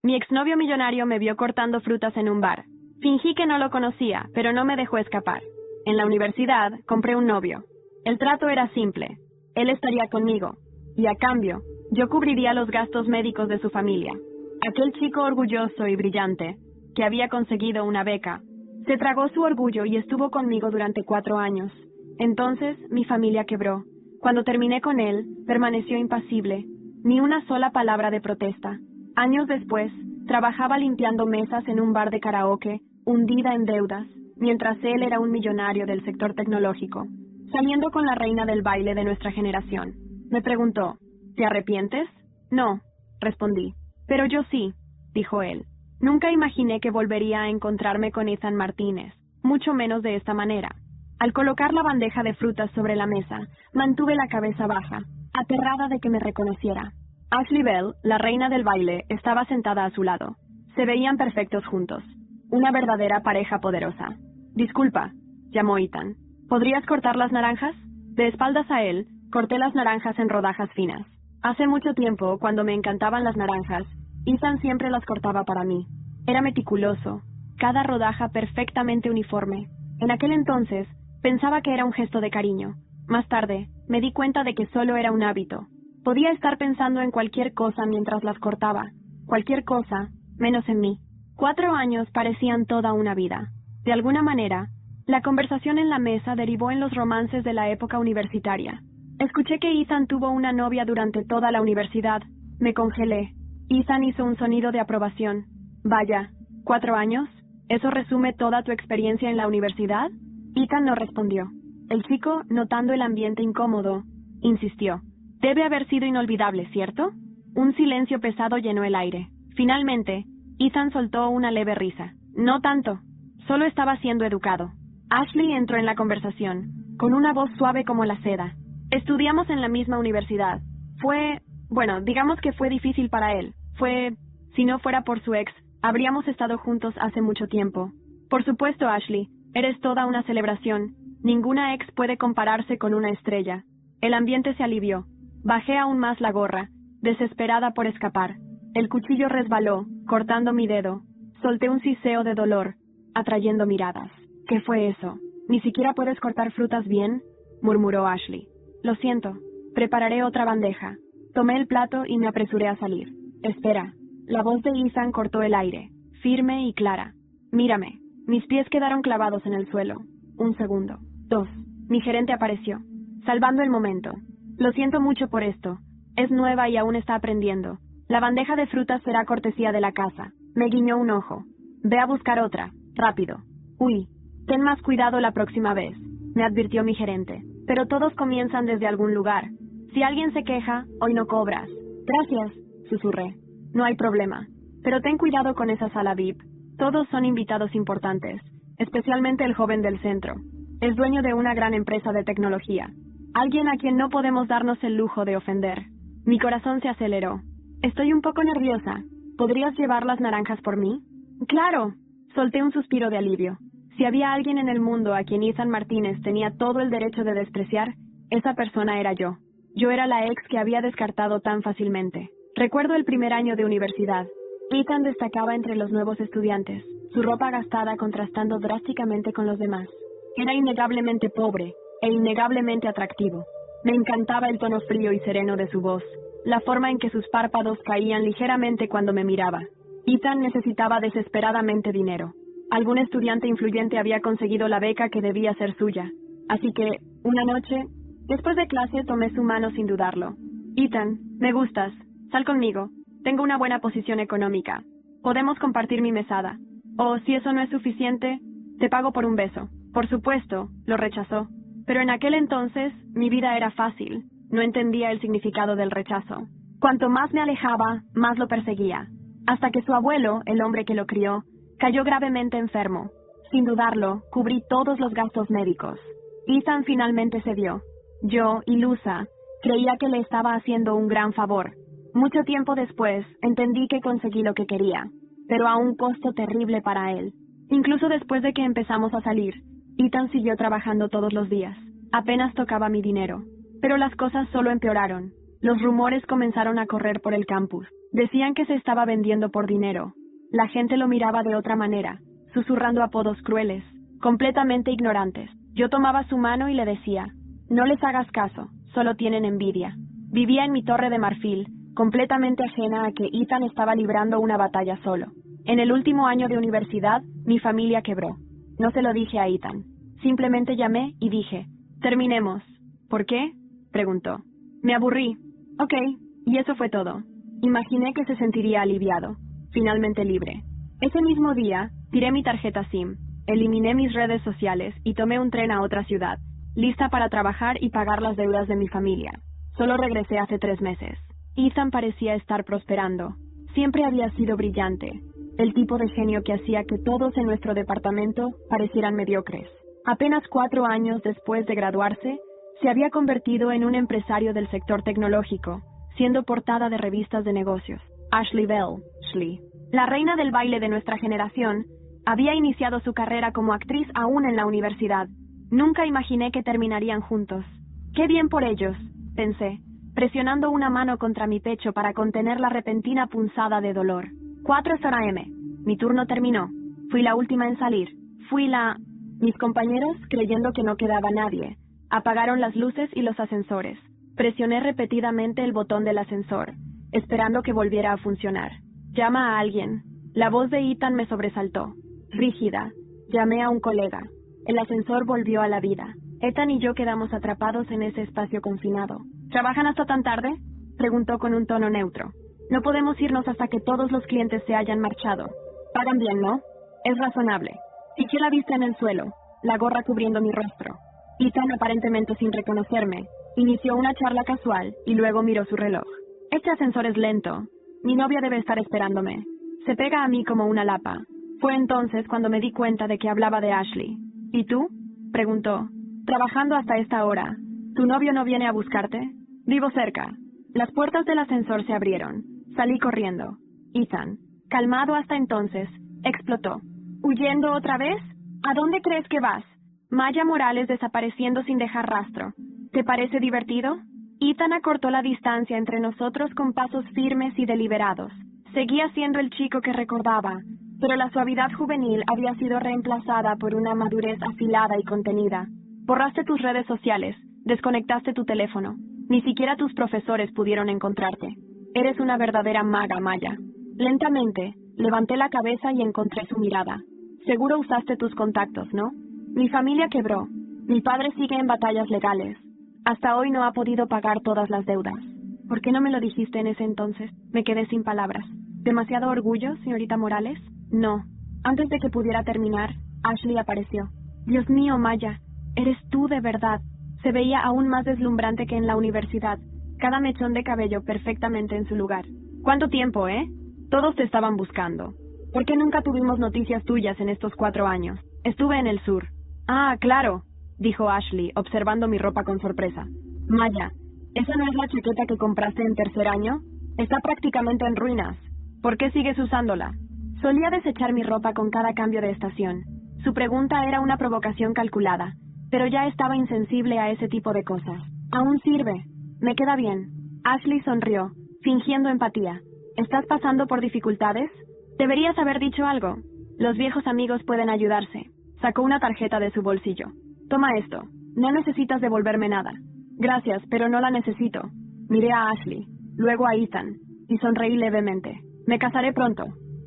Mi exnovio millonario me vio cortando frutas en un bar. Fingí que no lo conocía, pero no me dejó escapar. En la universidad, compré un novio. El trato era simple. Él estaría conmigo. Y a cambio, yo cubriría los gastos médicos de su familia. Aquel chico orgulloso y brillante, que había conseguido una beca, se tragó su orgullo y estuvo conmigo durante 4 años. Entonces, mi familia quebró. Cuando terminé con él, permaneció impasible. Ni una sola palabra de protesta. Años después, trabajaba limpiando mesas en un bar de karaoke, hundida en deudas, mientras él era un millonario del sector tecnológico, saliendo con la reina del baile de nuestra generación. Me preguntó, ¿te arrepientes? No, respondí. Pero yo sí, dijo él. Nunca imaginé que volvería a encontrarme con Ethan Martínez, mucho menos de esta manera. Al colocar la bandeja de frutas sobre la mesa, mantuve la cabeza baja, aterrada de que me reconociera. Ashley Bell, la reina del baile, estaba sentada a su lado. Se veían perfectos juntos. Una verdadera pareja poderosa. Disculpa, llamó Ethan. ¿Podrías cortar las naranjas? De espaldas a él, corté las naranjas en rodajas finas. Hace mucho tiempo, cuando me encantaban las naranjas, Ethan siempre las cortaba para mí. Era meticuloso, cada rodaja perfectamente uniforme. En aquel entonces, pensaba que era un gesto de cariño. Más tarde, me di cuenta de que solo era un hábito. Podía estar pensando en cualquier cosa mientras las cortaba. Cualquier cosa, menos en mí. 4 años parecían toda una vida. De alguna manera, la conversación en la mesa derivó en los romances de la época universitaria. Escuché que Ethan tuvo una novia durante toda la universidad. Me congelé. Ethan hizo un sonido de aprobación. Vaya, 4 años. ¿Eso resume toda tu experiencia en la universidad? Ethan no respondió. El chico, notando el ambiente incómodo, insistió. Debe haber sido inolvidable, ¿cierto? Un silencio pesado llenó el aire. Finalmente, Ethan soltó una leve risa. No tanto. Solo estaba siendo educado. Ashley entró en la conversación, con una voz suave como la seda. Estudiamos en la misma universidad. Digamos que fue difícil para él. Si no fuera por su ex, habríamos estado juntos hace mucho tiempo. Por supuesto, Ashley, eres toda una celebración. Ninguna ex puede compararse con una estrella. El ambiente se alivió. Bajé aún más la gorra, desesperada por escapar. El cuchillo resbaló, cortando mi dedo. Solté un siseo de dolor, atrayendo miradas. ¿Qué fue eso? ¿Ni siquiera puedes cortar frutas bien?, murmuró Ashley. Lo siento, prepararé otra bandeja. Tomé el plato y me apresuré a salir. Espera. La voz de Ethan cortó el aire, firme y clara. Mírame. Mis pies quedaron clavados en el suelo. 1 segundo. 2. Mi gerente apareció, salvando el momento. Lo siento mucho por esto. Es nueva y aún está aprendiendo. La bandeja de frutas será cortesía de la casa. Me guiñó un ojo. Ve a buscar otra. Rápido. Uy. Ten más cuidado la próxima vez, me advirtió mi gerente. Pero todos comienzan desde algún lugar. Si alguien se queja, hoy no cobras. Gracias, susurré. No hay problema. Pero ten cuidado con esa sala VIP. Todos son invitados importantes, especialmente el joven del centro. Es dueño de una gran empresa de tecnología. Alguien a quien no podemos darnos el lujo de ofender. Mi corazón se aceleró. Estoy un poco nerviosa. ¿Podrías llevar las naranjas por mí? ¡Claro! Solté un suspiro de alivio. Si había alguien en el mundo a quien Ethan Martínez tenía todo el derecho de despreciar, esa persona era yo. Yo era la ex que había descartado tan fácilmente. Recuerdo el primer año de universidad. Ethan destacaba entre los nuevos estudiantes, su ropa gastada contrastando drásticamente con los demás. Era innegablemente pobre e innegablemente atractivo. Me encantaba el tono frío y sereno de su voz, la forma en que sus párpados caían ligeramente cuando me miraba. Ethan necesitaba desesperadamente dinero. Algún estudiante influyente había conseguido la beca que debía ser suya. Así que, una noche, después de clase, tomé su mano sin dudarlo. Ethan, me gustas. Sal conmigo. Tengo una buena posición económica. Podemos compartir mi mesada. O, si eso no es suficiente, te pago por un beso. Por supuesto, lo rechazó. Pero en aquel entonces, mi vida era fácil. No entendía el significado del rechazo. Cuanto más me alejaba, más lo perseguía. Hasta que su abuelo, el hombre que lo crió, cayó gravemente enfermo. Sin dudarlo, cubrí todos los gastos médicos. Ethan finalmente cedió. Yo, ilusa, creía que le estaba haciendo un gran favor. Mucho tiempo después, entendí que conseguí lo que quería, pero a un costo terrible para él. Incluso después de que empezamos a salir, Ethan siguió trabajando todos los días. Apenas tocaba mi dinero. Pero las cosas solo empeoraron. Los rumores comenzaron a correr por el campus. Decían que se estaba vendiendo por dinero. La gente lo miraba de otra manera, susurrando apodos crueles, completamente ignorantes. Yo tomaba su mano y le decía, no les hagas caso, solo tienen envidia. Vivía en mi torre de marfil, completamente ajena a que Ethan estaba librando una batalla solo. En el último año de universidad, mi familia quebró. No se lo dije a Ethan. Simplemente llamé y dije, terminemos. ¿Por qué? Preguntó. Me aburrí. Ok, y eso fue todo. Imaginé que se sentiría aliviado, finalmente libre. Ese mismo día, tiré mi tarjeta SIM, eliminé mis redes sociales y tomé un tren a otra ciudad, lista para trabajar y pagar las deudas de mi familia. Solo regresé hace 3 meses. Ethan parecía estar prosperando. Siempre había sido brillante, el tipo de genio que hacía que todos en nuestro departamento parecieran mediocres. Apenas 4 años después de graduarse, se había convertido en un empresario del sector tecnológico, siendo portada de revistas de negocios. Ashley Bell, Shli, la reina del baile de nuestra generación, había iniciado su carrera como actriz aún en la universidad. Nunca imaginé que terminarían juntos. ¡Qué bien por ellos!, pensé, presionando una mano contra mi pecho para contener la repentina punzada de dolor. 4 AM. Mi turno terminó. Fui la última en salir. Mis compañeros, creyendo que no quedaba nadie, apagaron las luces y los ascensores. Presioné repetidamente el botón del ascensor, esperando que volviera a funcionar. Llama a alguien. La voz de Ethan me sobresaltó. Rígida. Llamé a un colega. El ascensor volvió a la vida. Ethan y yo quedamos atrapados en ese espacio confinado. ¿Trabajan hasta tan tarde?, preguntó con un tono neutro. No podemos irnos hasta que todos los clientes se hayan marchado. Pagan bien, ¿no? Es razonable. Fijé la vista en el suelo, la gorra cubriendo mi rostro. Ethan, aparentemente sin reconocerme, inició una charla casual y luego miró su reloj. Este ascensor es lento. Mi novia debe estar esperándome. Se pega a mí como una lapa. Fue entonces cuando me di cuenta de que hablaba de Ashley. ¿Y tú?, preguntó. Trabajando hasta esta hora. ¿Tu novio no viene a buscarte? Vivo cerca. Las puertas del ascensor se abrieron. Salí corriendo. Ethan, calmado hasta entonces, explotó. ¿Huyendo otra vez? ¿A dónde crees que vas? Maya Morales desapareciendo sin dejar rastro. ¿Te parece divertido? Ethan acortó la distancia entre nosotros con pasos firmes y deliberados. Seguía siendo el chico que recordaba, pero la suavidad juvenil había sido reemplazada por una madurez afilada y contenida. Borraste tus redes sociales, desconectaste tu teléfono. Ni siquiera tus profesores pudieron encontrarte. Eres una verdadera maga, Maya. Lentamente, levanté la cabeza y encontré su mirada. Seguro usaste tus contactos, ¿no? Mi familia quebró. Mi padre sigue en batallas legales. Hasta hoy no ha podido pagar todas las deudas. ¿Por qué no me lo dijiste en ese entonces? Me quedé sin palabras. ¿Demasiado orgullo, señorita Morales? No. Antes de que pudiera terminar, Ashley apareció. Dios mío, Maya, eres tú de verdad. Se veía aún más deslumbrante que en la universidad, cada mechón de cabello perfectamente en su lugar. ¿Cuánto tiempo, eh? Todos te estaban buscando. ¿Por qué nunca tuvimos noticias tuyas en estos 4 años? Estuve en el sur. Ah, claro, dijo Ashley, observando mi ropa con sorpresa. Maya, ¿esa no es la chaqueta que compraste en 3er año? Está prácticamente en ruinas. ¿Por qué sigues usándola? Solía desechar mi ropa con cada cambio de estación. Su pregunta era una provocación calculada, pero ya estaba insensible a ese tipo de cosas. Aún sirve. Me queda bien. Ashley sonrió, fingiendo empatía. ¿Estás pasando por dificultades? Deberías haber dicho algo. Los viejos amigos pueden ayudarse. Sacó una tarjeta de su bolsillo. Toma esto. No necesitas devolverme nada. Gracias, pero no la necesito. Miré a Ashley, luego a Ethan, y sonreí levemente. Me casaré pronto.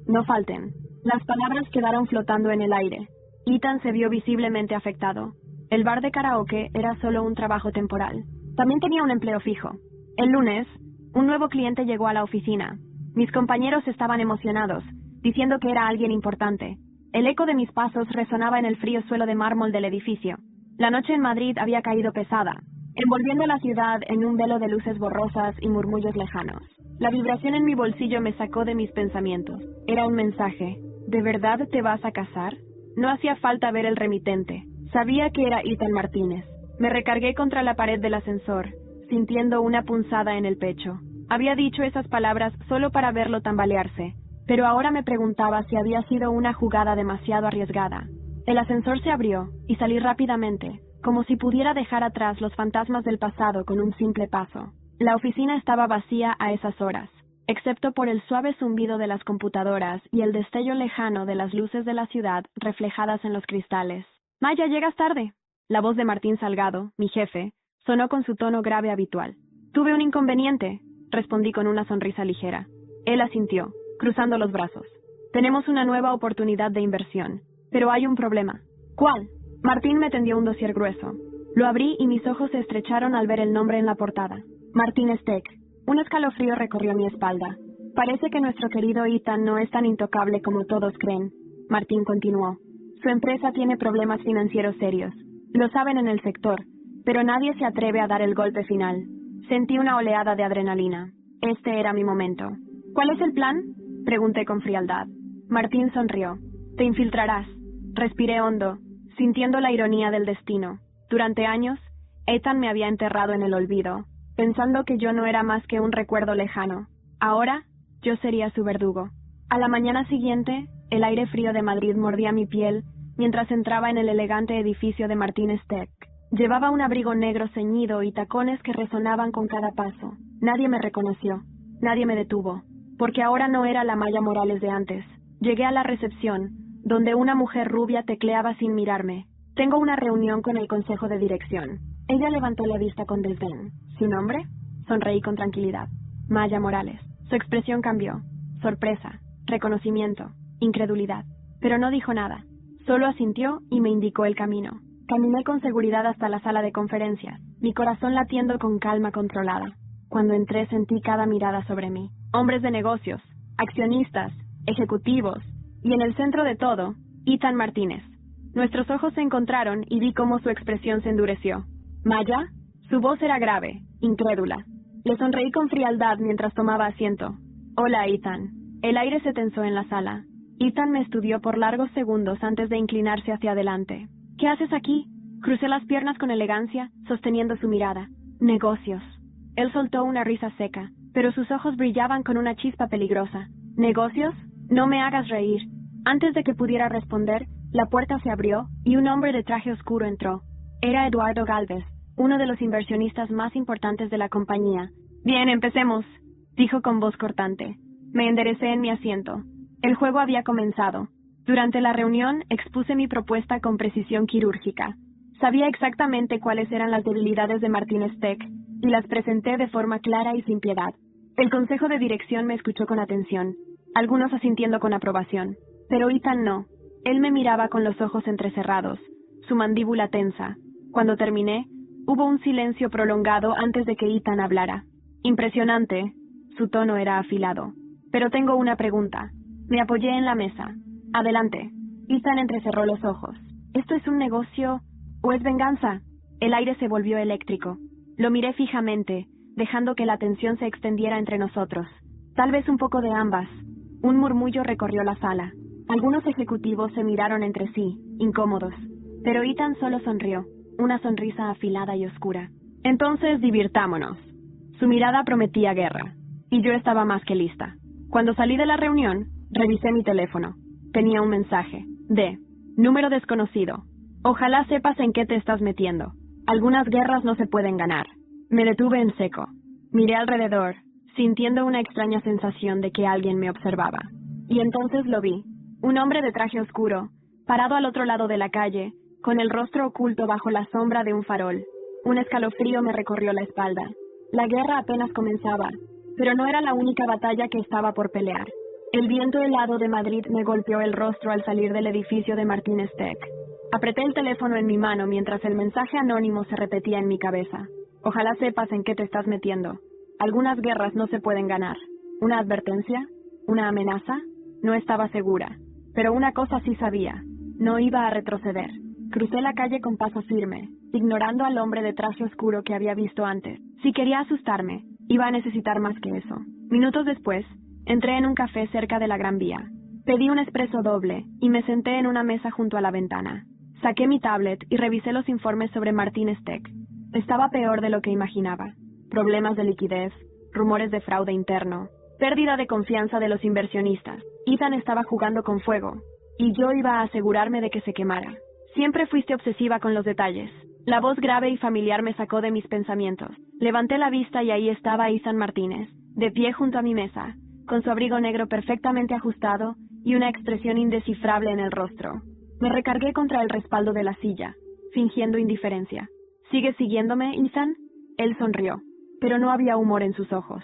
No falten. Las palabras quedaron flotando en el aire. Ethan se vio visiblemente afectado. El bar de karaoke era solo un trabajo temporal. También tenía un empleo fijo. El lunes, un nuevo cliente llegó a la oficina. Mis compañeros estaban emocionados, diciendo que era alguien importante. El eco de mis pasos resonaba en el frío suelo de mármol del edificio. La noche en Madrid había caído pesada, envolviendo la ciudad en un velo de luces borrosas y murmullos lejanos. La vibración en mi bolsillo me sacó de mis pensamientos. Era un mensaje. ¿De verdad te vas a casar? No hacía falta ver el remitente. Sabía que era Ethan Martínez. Me recargué contra la pared del ascensor, sintiendo una punzada en el pecho. Había dicho esas palabras solo para verlo tambalearse, pero ahora me preguntaba si había sido una jugada demasiado arriesgada. El ascensor se abrió y salí rápidamente, como si pudiera dejar atrás los fantasmas del pasado con un simple paso. La oficina estaba vacía a esas horas, excepto por el suave zumbido de las computadoras y el destello lejano de las luces de la ciudad reflejadas en los cristales. «Maya, llegas tarde». La voz de Martín Salgado, mi jefe, sonó con su tono grave habitual. «Tuve un inconveniente», respondí con una sonrisa ligera. Él asintió, cruzando los brazos. «Tenemos una nueva oportunidad de inversión, pero hay un problema». «¿Cuál?» Martín me tendió un dossier grueso. Lo abrí y mis ojos se estrecharon al ver el nombre en la portada. Martínez Tech. Un escalofrío recorrió mi espalda. «Parece que nuestro querido Ethan no es tan intocable como todos creen», Martín continuó. «Su empresa tiene problemas financieros serios. Lo saben en el sector, pero nadie se atreve a dar el golpe final». Sentí una oleada de adrenalina. Este era mi momento. «¿Cuál es el plan?», pregunté con frialdad. Martín sonrió. «Te infiltrarás». Respiré hondo, sintiendo la ironía del destino. Durante años, Ethan me había enterrado en el olvido, pensando que yo no era más que un recuerdo lejano. Ahora, yo sería su verdugo. A la mañana siguiente, el aire frío de Madrid mordía mi piel mientras entraba en el elegante edificio de Martínez Tech. Llevaba un abrigo negro ceñido y tacones que resonaban con cada paso. Nadie me reconoció, nadie me detuvo, porque ahora no era la Maya Morales de antes. Llegué a la recepción, donde una mujer rubia tecleaba sin mirarme. «Tengo una reunión con el consejo de dirección». Ella levantó la vista con desdén. «¿Su nombre?». Sonreí con tranquilidad. «Maya Morales». Su expresión cambió. Sorpresa, reconocimiento, incredulidad. Pero no dijo nada. Solo asintió y me indicó el camino. Caminé con seguridad hasta la sala de conferencias, mi corazón latiendo con calma controlada. Cuando entré sentí cada mirada sobre mí. Hombres de negocios, accionistas, ejecutivos, y en el centro de todo, Ethan Martínez. Nuestros ojos se encontraron y vi cómo su expresión se endureció. «¿Maya?». Su voz era grave, incrédula. Le sonreí con frialdad mientras tomaba asiento. «Hola, Ethan». El aire se tensó en la sala. Ethan me estudió por largos segundos antes de inclinarse hacia adelante. «¿Qué haces aquí?». Crucé las piernas con elegancia, sosteniendo su mirada. «Negocios». Él soltó una risa seca, pero sus ojos brillaban con una chispa peligrosa. «¿Negocios? No me hagas reír». Antes de que pudiera responder, la puerta se abrió y un hombre de traje oscuro entró. Era Eduardo Galvez, uno de los inversionistas más importantes de la compañía. «Bien, empecemos», dijo con voz cortante. Me enderecé en mi asiento. El juego había comenzado. Durante la reunión expuse mi propuesta con precisión quirúrgica. Sabía exactamente cuáles eran las debilidades de Martínez Tech y las presenté de forma clara y sin piedad. El consejo de dirección me escuchó con atención, algunos asintiendo con aprobación, pero Ethan no. Él me miraba con los ojos entrecerrados, su mandíbula tensa. Cuando terminé, hubo un silencio prolongado antes de que Ethan hablara. «Impresionante». Su tono era afilado. «Pero tengo una pregunta». Me apoyé en la mesa. «Adelante». Ethan entrecerró los ojos. «¿Esto es un negocio o es venganza?». El aire se volvió eléctrico. Lo miré fijamente, dejando que la tensión se extendiera entre nosotros. Tal vez un poco de ambas. Un murmullo recorrió la sala. Algunos ejecutivos se miraron entre sí, incómodos. Pero Ethan solo sonrió, una sonrisa afilada y oscura. «Entonces divirtámonos». Su mirada prometía guerra, y yo estaba más que lista. Cuando salí de la reunión, revisé mi teléfono. Tenía un mensaje. Número desconocido. «Ojalá sepas en qué te estás metiendo. Algunas guerras no se pueden ganar». Me detuve en seco. Miré alrededor, sintiendo una extraña sensación de que alguien me observaba. Y entonces lo vi. Un hombre de traje oscuro, parado al otro lado de la calle, con el rostro oculto bajo la sombra de un farol. Un escalofrío me recorrió la espalda. La guerra apenas comenzaba, pero no era la única batalla que estaba por pelear. El viento helado de Madrid me golpeó el rostro al salir del edificio de Martínez Tech. Apreté el teléfono en mi mano mientras el mensaje anónimo se repetía en mi cabeza. «Ojalá sepas en qué te estás metiendo. Algunas guerras no se pueden ganar». ¿Una advertencia? ¿Una amenaza? No estaba segura. Pero una cosa sí sabía. No iba a retroceder. Crucé la calle con paso firme, ignorando al hombre de traje oscuro que había visto antes. Si quería asustarme, iba a necesitar más que eso. Minutos después, entré en un café cerca de la Gran Vía. Pedí un expreso doble y me senté en una mesa junto a la ventana. Saqué mi tablet y revisé los informes sobre Martínez Tech. Estaba peor de lo que imaginaba. Problemas de liquidez, rumores de fraude interno, pérdida de confianza de los inversionistas. Ethan estaba jugando con fuego, y yo iba a asegurarme de que se quemara. Siempre fuiste obsesiva con los detalles. La voz grave y familiar me sacó de mis pensamientos. Levanté la vista y ahí estaba Ethan Martínez, de pie junto a mi mesa, con su abrigo negro perfectamente ajustado y una expresión indescifrable en el rostro. Me recargué contra el respaldo de la silla, fingiendo indiferencia. ¿Sigues siguiéndome, Ethan? Él sonrió, pero no había humor en sus ojos.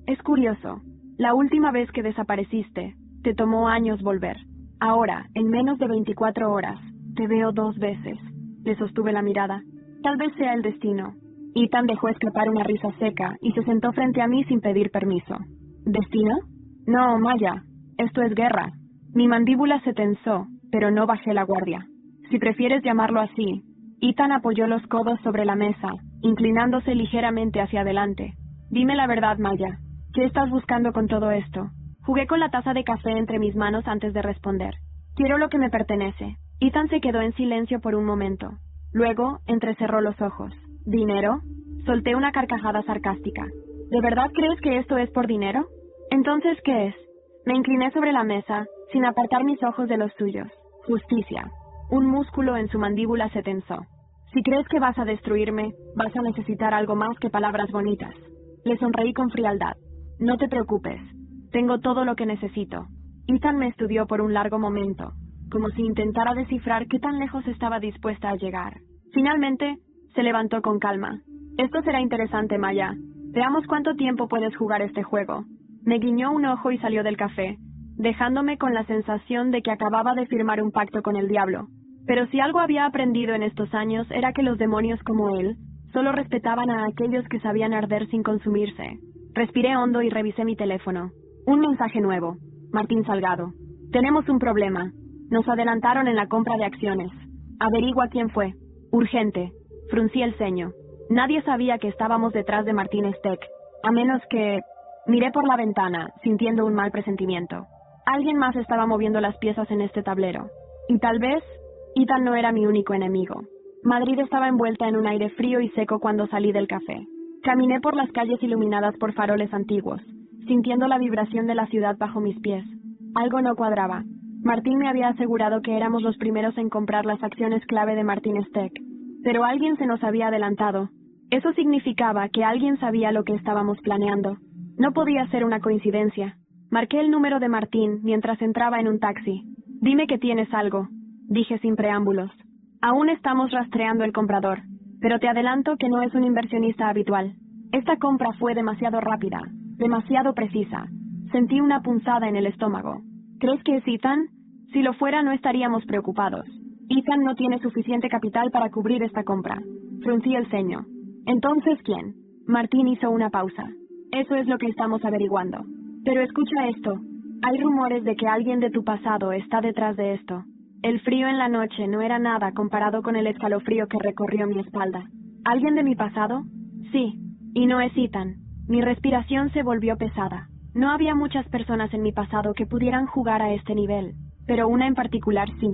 Es curioso. La última vez que desapareciste, te tomó años volver. Ahora, en menos de 24 horas, te veo 2 veces. Le sostuve la mirada. Tal vez sea el destino. Ethan dejó escapar una risa seca y se sentó frente a mí sin pedir permiso. ¿Destino? No, Maya. Esto es guerra. Mi mandíbula se tensó, pero no bajé la guardia. Si prefieres llamarlo así. Ethan apoyó los codos sobre la mesa, inclinándose ligeramente hacia adelante. Dime la verdad, Maya. ¿Qué estás buscando con todo esto? Jugué con la taza de café entre mis manos antes de responder. Quiero lo que me pertenece. Ethan se quedó en silencio por un momento. Luego, entrecerró los ojos. ¿Dinero? Solté una carcajada sarcástica. ¿De verdad crees que esto es por dinero? Entonces, ¿qué es? Me incliné sobre la mesa, sin apartar mis ojos de los suyos. Justicia. Un músculo en su mandíbula se tensó. Si crees que vas a destruirme, vas a necesitar algo más que palabras bonitas. Le sonreí con frialdad. No te preocupes. Tengo todo lo que necesito. Ethan me estudió por un largo momento, como si intentara descifrar qué tan lejos estaba dispuesta a llegar. Finalmente, se levantó con calma. Esto será interesante, Maya. Veamos cuánto tiempo puedes jugar este juego. Me guiñó un ojo y salió del café, dejándome con la sensación de que acababa de firmar un pacto con el diablo. Pero si algo había aprendido en estos años era que los demonios como él solo respetaban a aquellos que sabían arder sin consumirse. Respiré hondo y revisé mi teléfono. Un mensaje nuevo. Martín Salgado. Tenemos un problema. Nos adelantaron en la compra de acciones. Averigua quién fue. Urgente. Fruncí el ceño. Nadie sabía que estábamos detrás de Martínez Tech, a menos que... Miré por la ventana, sintiendo un mal presentimiento. Alguien más estaba moviendo las piezas en este tablero. Y tal vez, Ethan no era mi único enemigo. Madrid estaba envuelta en un aire frío y seco cuando salí del café. Caminé por las calles iluminadas por faroles antiguos, sintiendo la vibración de la ciudad bajo mis pies. Algo no cuadraba. Martín me había asegurado que éramos los primeros en comprar las acciones clave de Martínez Tech, pero alguien se nos había adelantado. Eso significaba que alguien sabía lo que estábamos planeando. No podía ser una coincidencia. Marqué el número de Martín mientras entraba en un taxi. Dime que tienes algo, dije sin preámbulos. Aún estamos rastreando el comprador, pero te adelanto que no es un inversionista habitual. Esta compra fue demasiado rápida, demasiado precisa. Sentí una punzada en el estómago. ¿Crees que es Ethan? Si lo fuera, no estaríamos preocupados. Ethan no tiene suficiente capital para cubrir esta compra. Fruncí el ceño. ¿Entonces quién? Martín hizo una pausa. Eso es lo que estamos averiguando. Pero escucha esto. Hay rumores de que alguien de tu pasado está detrás de esto. El frío en la noche no era nada comparado con el escalofrío que recorrió mi espalda. ¿Alguien de mi pasado? Sí. Y no es Ethan. Mi respiración se volvió pesada. No había muchas personas en mi pasado que pudieran jugar a este nivel, pero una en particular sí.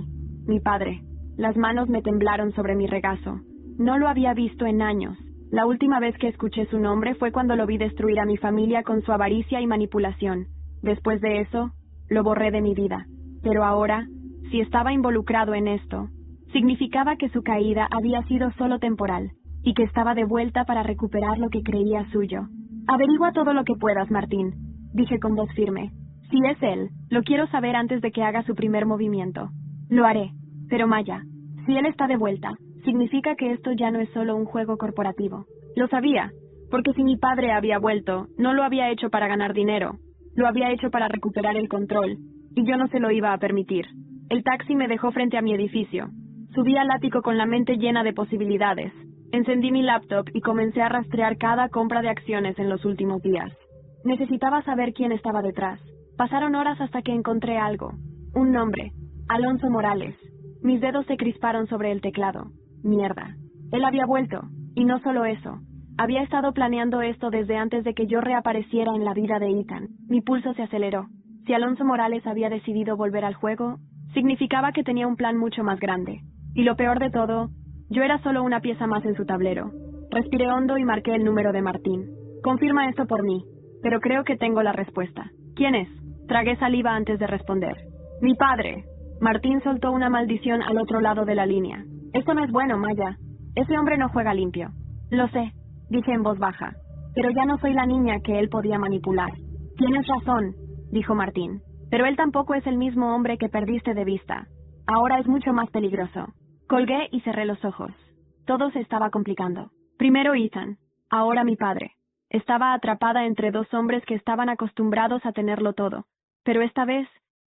Mi padre. Las manos me temblaron sobre mi regazo. No lo había visto en años. La última vez que escuché su nombre fue cuando lo vi destruir a mi familia con su avaricia y manipulación. Después de eso, lo borré de mi vida. Pero ahora, si estaba involucrado en esto, significaba que su caída había sido solo temporal, y que estaba de vuelta para recuperar lo que creía suyo. Averigua todo lo que puedas, Martín, dije con voz firme. Si es él, lo quiero saber antes de que haga su primer movimiento. Lo haré. Pero Maya, si él está de vuelta, significa que esto ya no es solo un juego corporativo. Lo sabía, porque si mi padre había vuelto, no lo había hecho para ganar dinero. Lo había hecho para recuperar el control, y yo no se lo iba a permitir. El taxi me dejó frente a mi edificio. Subí al ático con la mente llena de posibilidades. Encendí mi laptop y comencé a rastrear cada compra de acciones en los últimos días. Necesitaba saber quién estaba detrás. Pasaron horas hasta que encontré algo. Un nombre. Alonso Morales. Mis dedos se crisparon sobre el teclado. Mierda. Él había vuelto. Y no solo eso. Había estado planeando esto desde antes de que yo reapareciera en la vida de Ethan. Mi pulso se aceleró. Si Alonso Morales había decidido volver al juego, significaba que tenía un plan mucho más grande. Y lo peor de todo, yo era solo una pieza más en su tablero. Respiré hondo y marqué el número de Martín. Confirma esto por mí, pero creo que tengo la respuesta. ¿Quién es? Tragué saliva antes de responder. Mi padre. Martín soltó una maldición al otro lado de la línea. Esto no es bueno, Maya. Ese hombre no juega limpio. Lo sé, dije en voz baja, pero ya no soy la niña que él podía manipular. Tienes razón, dijo Martín, pero él tampoco es el mismo hombre que perdiste de vista. Ahora es mucho más peligroso. Colgué y cerré los ojos. Todo se estaba complicando. Primero Ethan, ahora mi padre. Estaba atrapada entre dos hombres que estaban acostumbrados a tenerlo todo, pero esta vez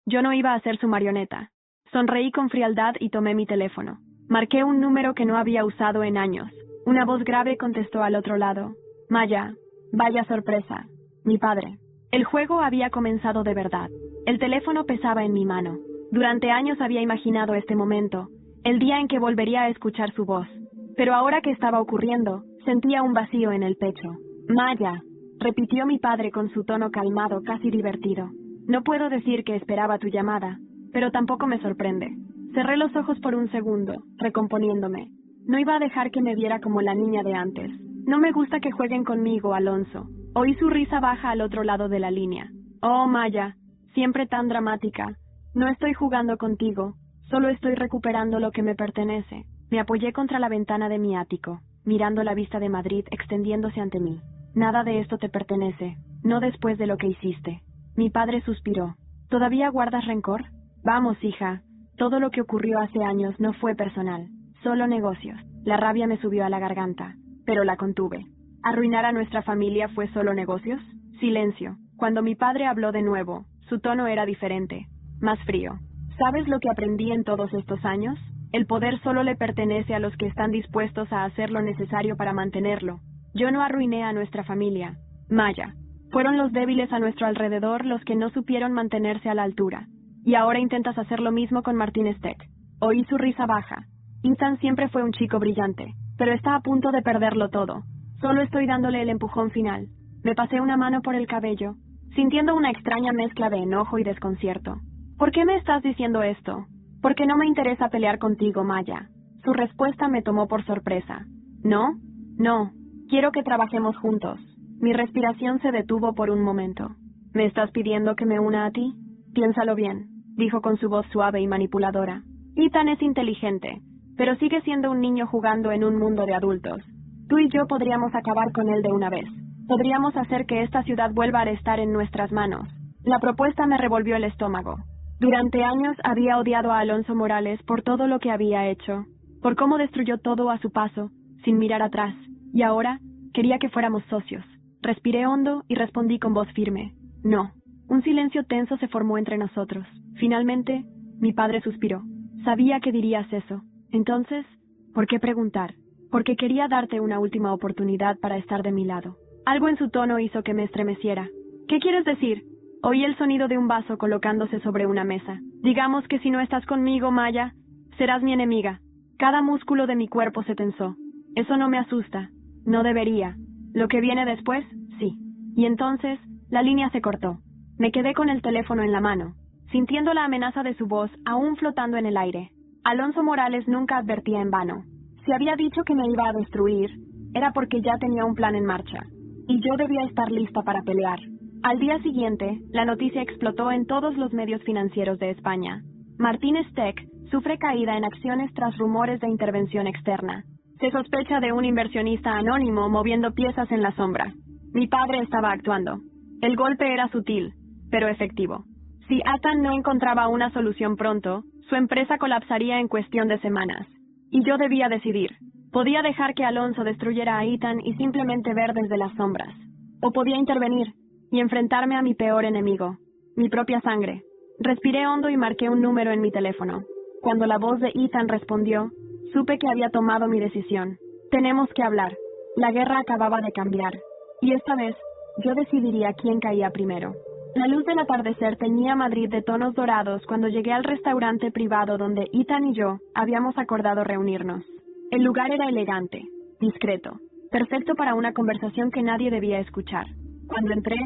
yo no iba a ser su marioneta. Sonreí con frialdad y tomé mi teléfono. Marqué un número que no había usado en años. Una voz grave contestó al otro lado. Maya, vaya sorpresa. Mi padre. El juego había comenzado de verdad. El teléfono pesaba en mi mano. Durante años había imaginado este momento, el día en que volvería a escuchar su voz. Pero ahora que estaba ocurriendo, sentía un vacío en el pecho. Maya, repitió mi padre con su tono calmado, casi divertido. No puedo decir que esperaba tu llamada, pero tampoco me sorprende. Cerré los ojos por un segundo, recomponiéndome. No iba a dejar que me viera como la niña de antes. No me gusta que jueguen conmigo, Alonso. Oí su risa baja al otro lado de la línea. Oh, Maya, siempre tan dramática. No estoy jugando contigo, solo estoy recuperando lo que me pertenece. Me apoyé contra la ventana de mi ático, mirando la vista de Madrid extendiéndose ante mí. Nada de esto te pertenece, no después de lo que hiciste. Mi padre suspiró. ¿Todavía guardas rencor? Vamos, hija. Todo lo que ocurrió hace años no fue personal, solo negocios. La rabia me subió a la garganta, pero la contuve. ¿Arruinar a nuestra familia fue solo negocios? Silencio. Cuando mi padre habló de nuevo, su tono era diferente, más frío. ¿Sabes lo que aprendí en todos estos años? El poder solo le pertenece a los que están dispuestos a hacer lo necesario para mantenerlo. Yo no arruiné a nuestra familia. Maya. Fueron los débiles a nuestro alrededor los que no supieron mantenerse a la altura. Y ahora intentas hacer lo mismo con Martín Steck. Oí su risa baja. Ethan siempre fue un chico brillante, pero está a punto de perderlo todo. Solo estoy dándole el empujón final. Me pasé una mano por el cabello, sintiendo una extraña mezcla de enojo y desconcierto. ¿Por qué me estás diciendo esto? Porque no me interesa pelear contigo, Maya. Su respuesta me tomó por sorpresa. ¿No? No. Quiero que trabajemos juntos. Mi respiración se detuvo por un momento. ¿Me estás pidiendo que me una a ti? Piénsalo bien, dijo con su voz suave y manipuladora. Ethan es inteligente, pero sigue siendo un niño jugando en un mundo de adultos. Tú y yo podríamos acabar con él de una vez. Podríamos hacer que esta ciudad vuelva a estar en nuestras manos. La propuesta me revolvió el estómago. Durante años había odiado a Alonso Morales por todo lo que había hecho, por cómo destruyó todo a su paso, sin mirar atrás, y ahora quería que fuéramos socios. Respiré hondo y respondí con voz firme. No. Un silencio tenso se formó entre nosotros. Finalmente, mi padre suspiró. Sabía que dirías eso. Entonces, ¿por qué preguntar? Porque quería darte una última oportunidad para estar de mi lado. Algo en su tono hizo que me estremeciera. ¿Qué quieres decir? Oí el sonido de un vaso colocándose sobre una mesa. Digamos que si no estás conmigo, Maya, serás mi enemiga. Cada músculo de mi cuerpo se tensó. Eso no me asusta. No debería. Lo que viene después, sí. Y entonces, la línea se cortó. Me quedé con el teléfono en la mano, sintiendo la amenaza de su voz aún flotando en el aire. Alonso Morales nunca advertía en vano. Si había dicho que me iba a destruir, era porque ya tenía un plan en marcha, y yo debía estar lista para pelear. Al día siguiente, la noticia explotó en todos los medios financieros de España. Martín Steck sufre caída en acciones tras rumores de intervención externa. Se sospecha de un inversionista anónimo moviendo piezas en la sombra. Mi padre estaba actuando. El golpe era sutil, pero efectivo. Si Ethan no encontraba una solución pronto, su empresa colapsaría en cuestión de semanas. Y yo debía decidir. Podía dejar que Alonso destruyera a Ethan y simplemente ver desde las sombras. O podía intervenir y enfrentarme a mi peor enemigo, mi propia sangre. Respiré hondo y marqué un número en mi teléfono. Cuando la voz de Ethan respondió, supe que había tomado mi decisión. Tenemos que hablar. La guerra acababa de cambiar. Y esta vez, yo decidiría quién caía primero. La luz del atardecer teñía Madrid de tonos dorados cuando llegué al restaurante privado donde Ethan y yo habíamos acordado reunirnos. El lugar era elegante, discreto, perfecto para una conversación que nadie debía escuchar. Cuando entré,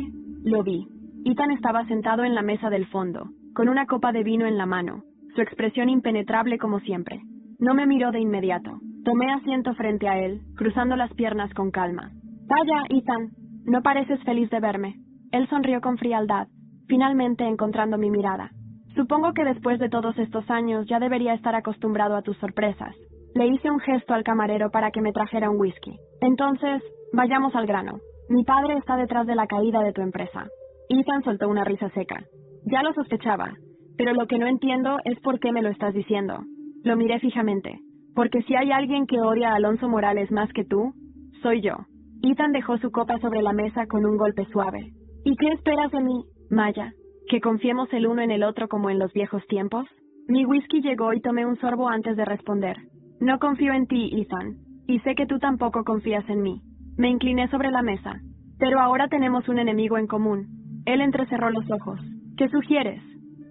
lo vi. Ethan estaba sentado en la mesa del fondo, con una copa de vino en la mano, su expresión impenetrable como siempre. No me miró de inmediato. Tomé asiento frente a él, cruzando las piernas con calma. Vaya, Ethan, no pareces feliz de verme. Él sonrió con frialdad, finalmente encontrando mi mirada. Supongo que después de todos estos años ya debería estar acostumbrado a tus sorpresas. Le hice un gesto al camarero para que me trajera un whisky. Entonces, vayamos al grano. Mi padre está detrás de la caída de tu empresa. Ethan soltó una risa seca. Ya lo sospechaba, pero lo que no entiendo es por qué me lo estás diciendo. Lo miré fijamente. Porque si hay alguien que odia a Alonso Morales más que tú, soy yo. Ethan dejó su copa sobre la mesa con un golpe suave. ¿Y qué esperas de mí, Maya? ¿Que confiemos el uno en el otro como en los viejos tiempos? Mi whisky llegó y tomé un sorbo antes de responder. No confío en ti, Ethan, y sé que tú tampoco confías en mí. Me incliné sobre la mesa. Pero ahora tenemos un enemigo en común. Él entrecerró los ojos. ¿Qué sugieres?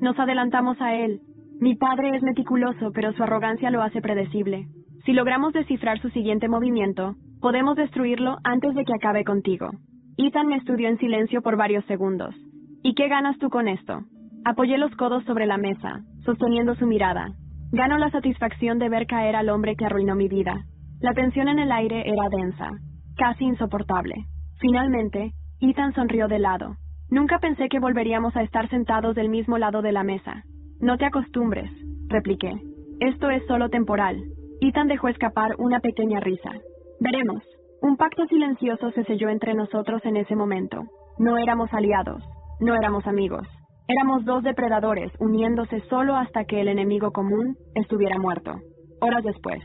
Nos adelantamos a él. Mi padre es meticuloso, pero su arrogancia lo hace predecible. Si logramos descifrar su siguiente movimiento, podemos destruirlo antes de que acabe contigo. Ethan me estudió en silencio por varios segundos. ¿Y qué ganas tú con esto? Apoyé los codos sobre la mesa, sosteniendo su mirada. Gano la satisfacción de ver caer al hombre que arruinó mi vida. La tensión en el aire era densa, casi insoportable. Finalmente, Ethan sonrió de lado. Nunca pensé que volveríamos a estar sentados del mismo lado de la mesa. No te acostumbres, repliqué. Esto es solo temporal. Ethan dejó escapar una pequeña risa. Veremos. Un pacto silencioso se selló entre nosotros en ese momento. No éramos aliados, no éramos amigos. Éramos dos depredadores uniéndose solo hasta que el enemigo común estuviera muerto. Horas después,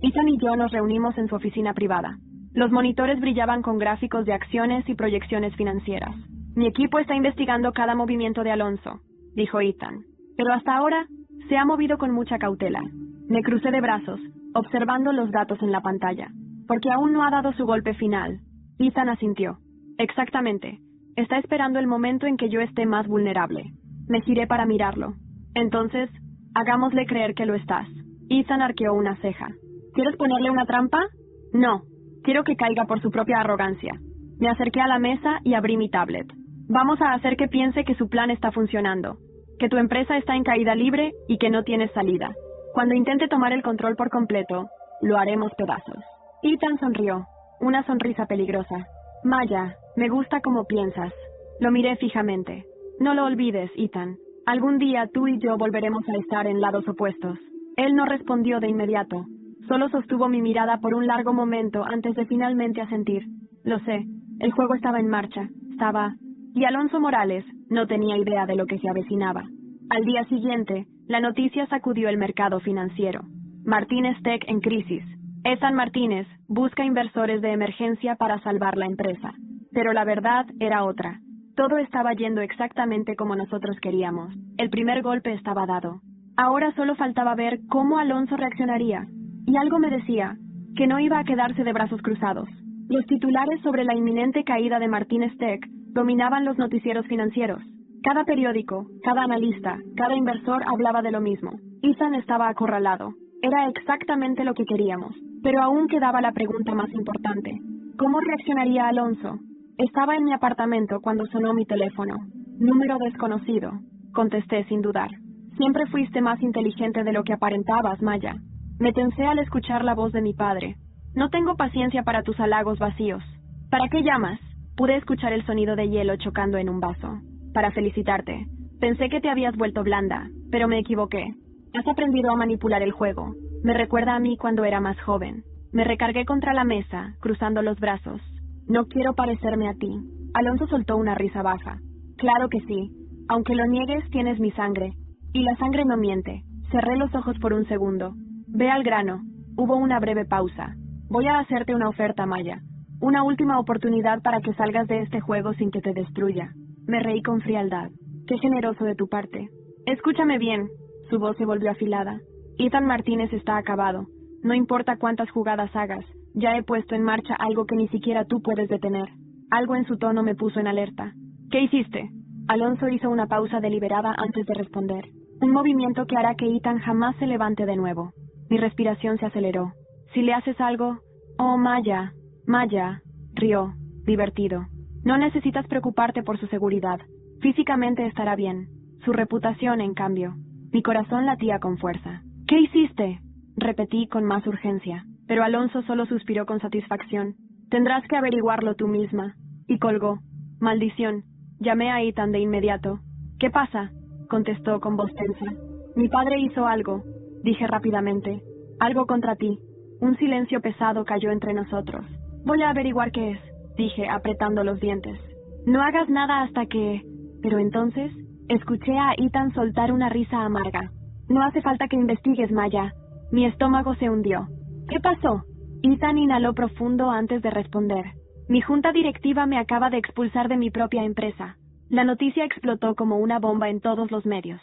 Ethan y yo nos reunimos en su oficina privada. Los monitores brillaban con gráficos de acciones y proyecciones financieras. Mi equipo está investigando cada movimiento de Alonso, dijo Ethan. Pero hasta ahora se ha movido con mucha cautela. Me crucé de brazos, observando los datos en la pantalla, porque aún no ha dado su golpe final. Ethan asintió. Exactamente. Está esperando el momento en que yo esté más vulnerable. Me giré para mirarlo. Entonces, hagámosle creer que lo estás. Ethan arqueó una ceja. ¿Quieres ponerle una trampa? No. Quiero que caiga por su propia arrogancia. Me acerqué a la mesa y abrí mi tablet. Vamos a hacer que piense que su plan está funcionando, que tu empresa está en caída libre y que no tienes salida. Cuando intente tomar el control por completo, lo haremos pedazos. Ethan sonrió, una sonrisa peligrosa. Maya, me gusta cómo piensas. Lo miré fijamente. No lo olvides, Ethan. Algún día tú y yo volveremos a estar en lados opuestos. Él no respondió de inmediato. Solo sostuvo mi mirada por un largo momento antes de finalmente asentir. Lo sé, el juego estaba en marcha. Y Alonso Morales no tenía idea de lo que se avecinaba. Al día siguiente, la noticia sacudió el mercado financiero. Martínez Tech en crisis. Ethan Martínez busca inversores de emergencia para salvar la empresa. Pero la verdad era otra. Todo estaba yendo exactamente como nosotros queríamos. El primer golpe estaba dado. Ahora solo faltaba ver cómo Alonso reaccionaría. Y algo me decía que no iba a quedarse de brazos cruzados. Los titulares sobre la inminente caída de Martínez Tech dominaban los noticieros financieros. Cada periódico, cada analista, cada inversor hablaba de lo mismo. Ethan estaba acorralado. Era exactamente lo que queríamos. Pero aún quedaba la pregunta más importante. ¿Cómo reaccionaría Alonso? Estaba en mi apartamento cuando sonó mi teléfono. Número desconocido. Contesté sin dudar. Siempre fuiste más inteligente de lo que aparentabas, Maya. Me tensé al escuchar la voz de mi padre. No tengo paciencia para tus halagos vacíos. ¿Para qué llamas? Pude escuchar el sonido de hielo chocando en un vaso. Para felicitarte. Pensé que te habías vuelto blanda, pero me equivoqué. Has aprendido a manipular el juego. Me recuerda a mí cuando era más joven. Me recargué contra la mesa, cruzando los brazos. No quiero parecerme a ti. Alonso soltó una risa baja. Claro que sí. Aunque lo niegues, tienes mi sangre. Y la sangre no miente. Cerré los ojos por un segundo. Ve al grano. Hubo una breve pausa. Voy a hacerte una oferta, Maya. Una última oportunidad para que salgas de este juego sin que te destruya. Me reí con frialdad. Qué generoso de tu parte. Escúchame bien. Su voz se volvió afilada. Ethan Martínez está acabado. No importa cuántas jugadas hagas. Ya he puesto en marcha algo que ni siquiera tú puedes detener. Algo en su tono me puso en alerta. ¿Qué hiciste? Alonso hizo una pausa deliberada antes de responder. Un movimiento que hará que Ethan jamás se levante de nuevo. Mi respiración se aceleró. Si le haces algo... Oh, Maya. Maya. Rió, divertido. No necesitas preocuparte por su seguridad. Físicamente estará bien. Su reputación, en cambio. Mi corazón latía con fuerza. ¿Qué hiciste? Repetí con más urgencia. Pero Alonso solo suspiró con satisfacción. Tendrás que averiguarlo tú misma. Y colgó. Maldición. Llamé a Ethan de inmediato. ¿Qué pasa? Contestó con voz tensa. Mi padre hizo algo, dije rápidamente. Algo contra ti. Un silencio pesado cayó entre nosotros. Voy a averiguar qué es, dije, apretando los dientes. No hagas nada hasta que... Pero entonces, escuché a Ethan soltar una risa amarga. No hace falta que investigues, Maya. Mi estómago se hundió. ¿Qué pasó? Ethan inhaló profundo antes de responder. Mi junta directiva me acaba de expulsar de mi propia empresa. La noticia explotó como una bomba en todos los medios.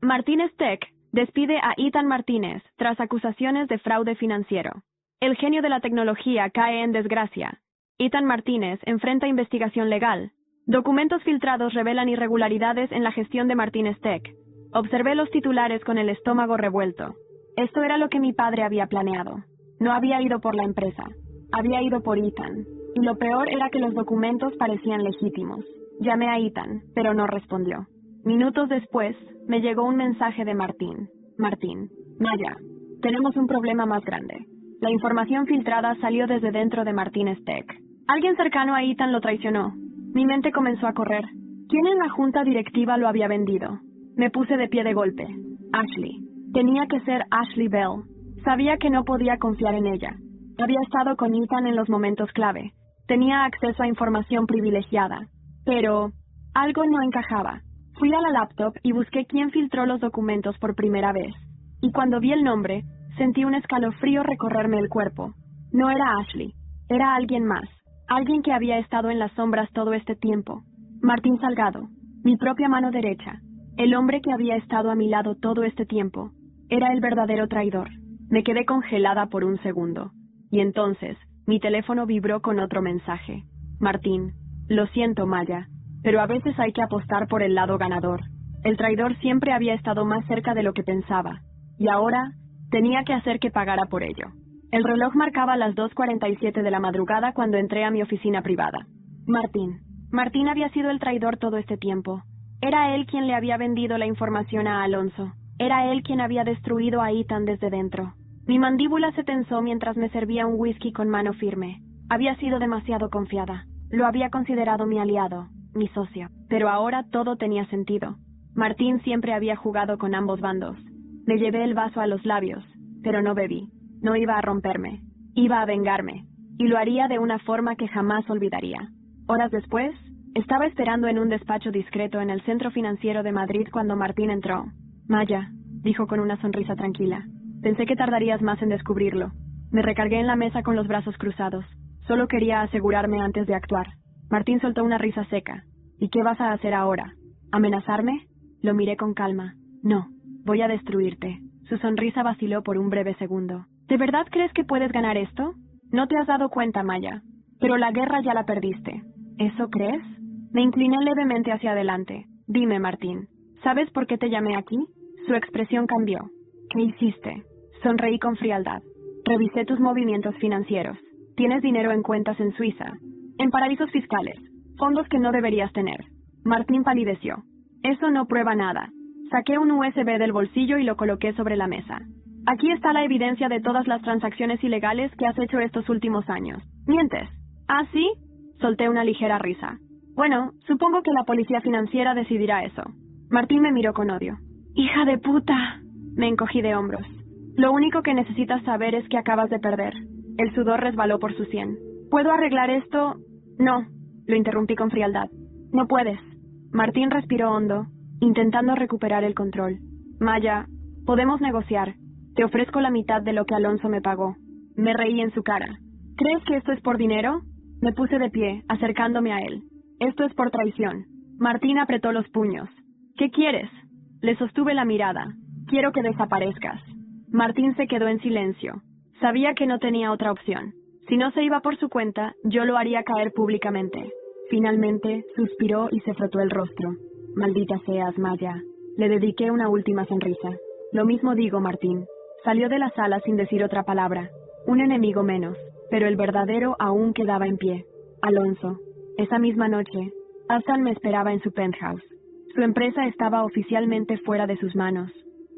Martínez Tech despide a Ethan Martínez tras acusaciones de fraude financiero. El genio de la tecnología cae en desgracia. Ethan Martínez enfrenta investigación legal. Documentos filtrados revelan irregularidades en la gestión de Martínez Tech. Observé los titulares con el estómago revuelto. Esto era lo que mi padre había planeado. No había ido por la empresa. Había ido por Ethan. Y lo peor era que los documentos parecían legítimos. Llamé a Ethan, pero no respondió. Minutos después, me llegó un mensaje de Martín. Martín, Maya, tenemos un problema más grande. La información filtrada salió desde dentro de Martínez Tech. Alguien cercano a Ethan lo traicionó. Mi mente comenzó a correr. ¿Quién en la junta directiva lo había vendido? Me puse de pie de golpe. Ashley. Tenía que ser Ashley Bell. Sabía que no podía confiar en ella. Había estado con Ethan en los momentos clave. Tenía acceso a información privilegiada. Pero algo no encajaba. Fui a la laptop y busqué quién filtró los documentos por primera vez. Y cuando vi el nombre, sentí un escalofrío recorrerme el cuerpo. No era Ashley. Era alguien más. Alguien que había estado en las sombras todo este tiempo. Martín Salgado. Mi propia mano derecha. El hombre que había estado a mi lado todo este tiempo. Era el verdadero traidor. Me quedé congelada por un segundo. Y entonces, mi teléfono vibró con otro mensaje. Martín, lo siento, Maya, pero a veces hay que apostar por el lado ganador. El traidor siempre había estado más cerca de lo que pensaba. Y ahora, tenía que hacer que pagara por ello. El reloj marcaba las 2:47 de la madrugada cuando entré a mi oficina privada. Martín. Martín había sido el traidor todo este tiempo. Era él quien le había vendido la información a Alonso. Era él quien había destruido a Ethan desde dentro. Mi mandíbula se tensó mientras me servía un whisky con mano firme. Había sido demasiado confiada. Lo había considerado mi aliado, mi socio. Pero ahora todo tenía sentido. Martín siempre había jugado con ambos bandos. Me llevé el vaso a los labios, pero no bebí. No iba a romperme. Iba a vengarme. Y lo haría de una forma que jamás olvidaría. Horas después, estaba esperando en un despacho discreto en el Centro Financiero de Madrid cuando Martín entró. Maya, dijo con una sonrisa tranquila. Pensé que tardarías más en descubrirlo. Me recargué en la mesa con los brazos cruzados. Solo quería asegurarme antes de actuar. Martín soltó una risa seca. ¿Y qué vas a hacer ahora? ¿Amenazarme? Lo miré con calma. No, voy a destruirte. Su sonrisa vaciló por un breve segundo. ¿De verdad crees que puedes ganar esto? No te has dado cuenta, Maya. Pero la guerra ya la perdiste. ¿Eso crees? Me incliné levemente hacia adelante. Dime, Martín, ¿sabes por qué te llamé aquí? Su expresión cambió. ¿Qué hiciste? Sonreí con frialdad. Revisé tus movimientos financieros. Tienes dinero en cuentas en Suiza, en paraísos fiscales, fondos que no deberías tener. Martín palideció. Eso no prueba nada. Saqué un USB del bolsillo y lo coloqué sobre la mesa. Aquí está la evidencia de todas las transacciones ilegales que has hecho estos últimos años. ¿Mientes? ¿Ah, sí? Solté una ligera risa. Bueno, supongo que la policía financiera decidirá eso. Martín me miró con odio. ¡Hija de puta! Me encogí de hombros. Lo único que necesitas saber es que acabas de perder. El sudor resbaló por su sien. ¿Puedo arreglar esto? No, lo interrumpí con frialdad. No puedes. Martín respiró hondo, intentando recuperar el control. Maya, podemos negociar. Te ofrezco la mitad de lo que Alonso me pagó. Me reí en su cara. ¿Crees que esto es por dinero? Me puse de pie, acercándome a él. Esto es por traición. Martín apretó los puños. ¿Qué quieres? Le sostuve la mirada. Quiero que desaparezcas. Martín se quedó en silencio. Sabía que no tenía otra opción. Si no se iba por su cuenta, yo lo haría caer públicamente. Finalmente, suspiró y se frotó el rostro. Maldita seas, Maya. Le dediqué una última sonrisa. Lo mismo digo, Martín. Salió de la sala sin decir otra palabra. Un enemigo menos, pero el verdadero aún quedaba en pie. Alonso. Esa misma noche, Hassan me esperaba en su penthouse. Su empresa estaba oficialmente fuera de sus manos.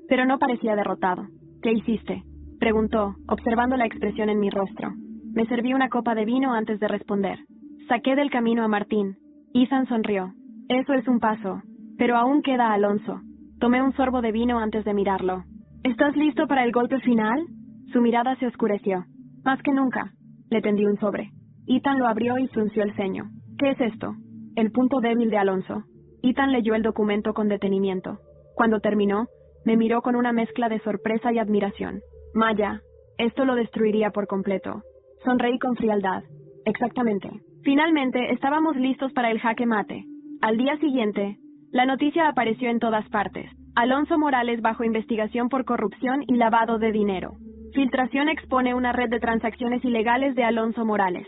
Pero no parecía derrotado. ¿Qué hiciste? Preguntó, observando la expresión en mi rostro. Me serví una copa de vino antes de responder. Saqué del camino a Martín. Ethan sonrió. Eso es un paso. Pero aún queda Alonso. Tomé un sorbo de vino antes de mirarlo. ¿Estás listo para el golpe final? Su mirada se oscureció. Más que nunca. Le tendí un sobre. Ethan lo abrió y frunció el ceño. ¿Qué es esto? El punto débil de Alonso. Ethan leyó el documento con detenimiento. Cuando terminó, me miró con una mezcla de sorpresa y admiración. Maya, esto lo destruiría por completo. Sonreí con frialdad. Exactamente. Finalmente, estábamos listos para el jaque mate. Al día siguiente, la noticia apareció en todas partes. Alonso Morales bajo investigación por corrupción y lavado de dinero. Filtración expone una red de transacciones ilegales de Alonso Morales.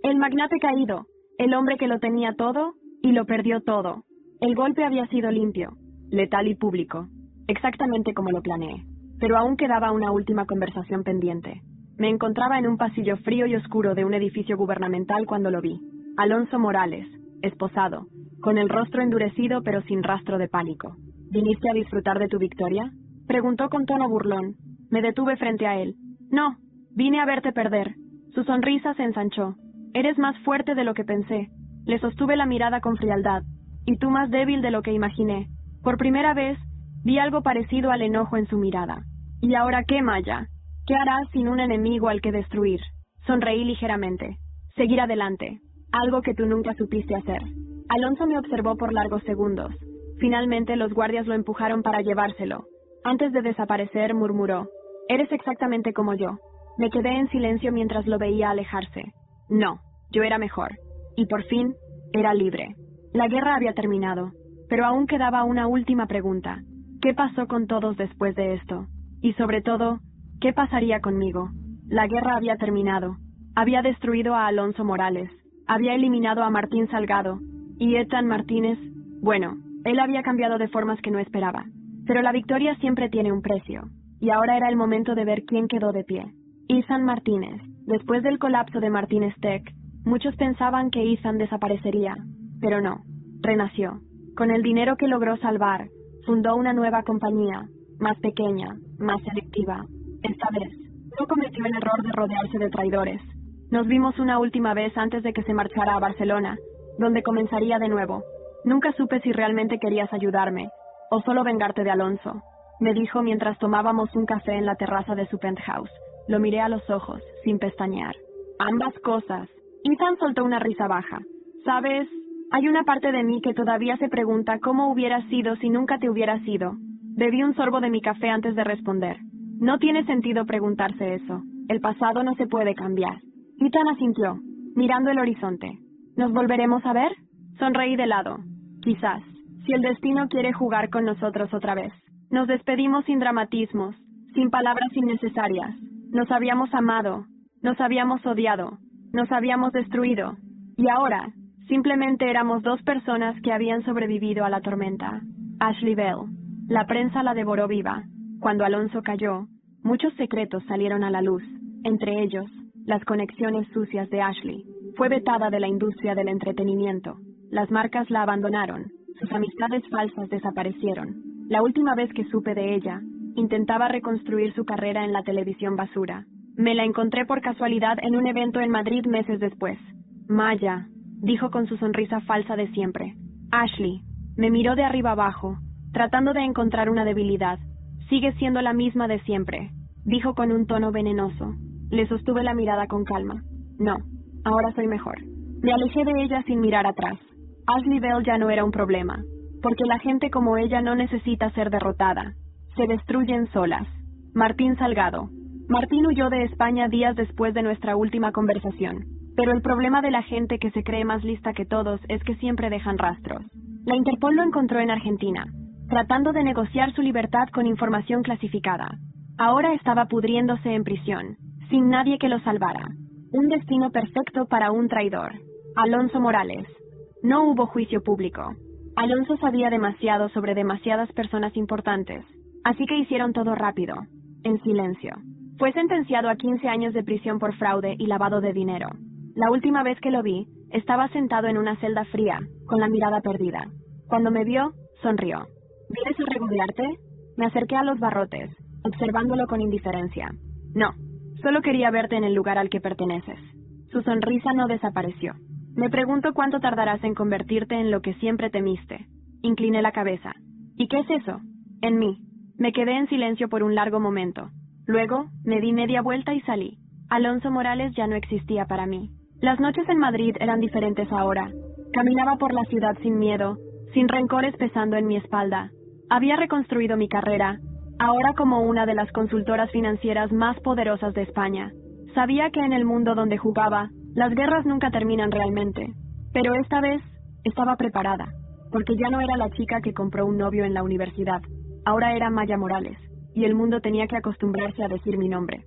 El magnate caído, el hombre que lo tenía todo y lo perdió todo. El golpe había sido limpio, letal y público, exactamente como lo planeé. Pero aún quedaba una última conversación pendiente. Me encontraba en un pasillo frío y oscuro de un edificio gubernamental cuando lo vi. Alonso Morales, esposado, con el rostro endurecido pero sin rastro de pánico. ¿Viniste a disfrutar de tu victoria?, preguntó con tono burlón. Me detuve frente a él. No, vine a verte perder. Su sonrisa se ensanchó. Eres más fuerte de lo que pensé. Le sostuve la mirada con frialdad. Y tú más débil de lo que imaginé. Por primera vez, vi algo parecido al enojo en su mirada. ¿Y ahora qué, Maya? ¿Qué harás sin un enemigo al que destruir? Sonreí ligeramente. Seguir adelante. Algo que tú nunca supiste hacer. Alonso me observó por largos segundos. Finalmente los guardias lo empujaron para llevárselo. Antes de desaparecer, murmuró. Eres exactamente como yo. Me quedé en silencio mientras lo veía alejarse. No, yo era mejor. Y por fin, era libre. La guerra había terminado. Pero aún quedaba una última pregunta. ¿Qué pasó con todos después de esto? Y sobre todo, ¿qué pasaría conmigo? La guerra había terminado. Había destruido a Alonso Morales. Había eliminado a Martín Salgado. Y Ethan Martínez, bueno, él había cambiado de formas que no esperaba. Pero la victoria siempre tiene un precio. Y ahora era el momento de ver quién quedó de pie. Ethan Martínez. Después del colapso de Martínez Tech, muchos pensaban que Ethan desaparecería. Pero no. Renació. Con el dinero que logró salvar, fundó una nueva compañía, más pequeña, más selectiva. Esta vez, no cometió el error de rodearse de traidores. Nos vimos una última vez antes de que se marchara a Barcelona, donde comenzaría de nuevo. Nunca supe si realmente querías ayudarme, o solo vengarte de Alonso, me dijo mientras tomábamos un café en la terraza de su penthouse. Lo miré a los ojos, sin pestañear. Ambas cosas. Ethan soltó una risa baja. ¿Sabes? Hay una parte de mí que todavía se pregunta cómo hubieras sido si nunca te hubieras ido. Bebí un sorbo de mi café antes de responder. No tiene sentido preguntarse eso. El pasado no se puede cambiar. Ethan asintió, mirando el horizonte. ¿Nos volveremos a ver? Sonreí de lado. Quizás, si el destino quiere jugar con nosotros otra vez. Nos despedimos sin dramatismos, sin palabras innecesarias. Nos habíamos amado, nos habíamos odiado, nos habíamos destruido. Y ahora, simplemente éramos dos personas que habían sobrevivido a la tormenta. Ashley Bell. La prensa la devoró viva. Cuando Alonso cayó, muchos secretos salieron a la luz. Entre ellos, las conexiones sucias de Ashley. Fue vetada de la industria del entretenimiento. Las marcas la abandonaron. Sus amistades falsas desaparecieron. La última vez que supe de ella, intentaba reconstruir su carrera en la televisión basura. Me la encontré por casualidad en un evento en Madrid meses después. Maya, dijo con su sonrisa falsa de siempre. Ashley, me miró de arriba abajo, tratando de encontrar una debilidad. Sigue siendo la misma de siempre, dijo con un tono venenoso. Le sostuve la mirada con calma. No, ahora soy mejor. Me alejé de ella sin mirar atrás. Ashley Bell ya no era un problema, porque la gente como ella no necesita ser derrotada. Se destruyen solas. Martín Salgado. Martín huyó de España días después de nuestra última conversación. Pero el problema de la gente que se cree más lista que todos es que siempre dejan rastros. La Interpol lo encontró en Argentina, tratando de negociar su libertad con información clasificada. Ahora estaba pudriéndose en prisión, sin nadie que lo salvara. Un destino perfecto para un traidor. Alonso Morales. No hubo juicio público. Alonso sabía demasiado sobre demasiadas personas importantes, así que hicieron todo rápido, en silencio. Fue sentenciado a 15 años de prisión por fraude y lavado de dinero. La última vez que lo vi, estaba sentado en una celda fría, con la mirada perdida. Cuando me vio, sonrió. ¿Vienes a regodearte? Me acerqué a los barrotes, observándolo con indiferencia. No, solo quería verte en el lugar al que perteneces. Su sonrisa no desapareció. Me pregunto cuánto tardarás en convertirte en lo que siempre temiste. Incliné la cabeza. ¿Y qué es eso? En mí. Me quedé en silencio por un largo momento. Luego, me di media vuelta y salí. Alonso Morales ya no existía para mí. Las noches en Madrid eran diferentes ahora. Caminaba por la ciudad sin miedo, sin rencores pesando en mi espalda. Había reconstruido mi carrera, ahora como una de las consultoras financieras más poderosas de España. Sabía que en el mundo donde jugaba, las guerras nunca terminan realmente. Pero esta vez, estaba preparada, porque ya no era la chica que compró un novio en la universidad. Ahora era Maya Morales, y el mundo tenía que acostumbrarse a decir mi nombre.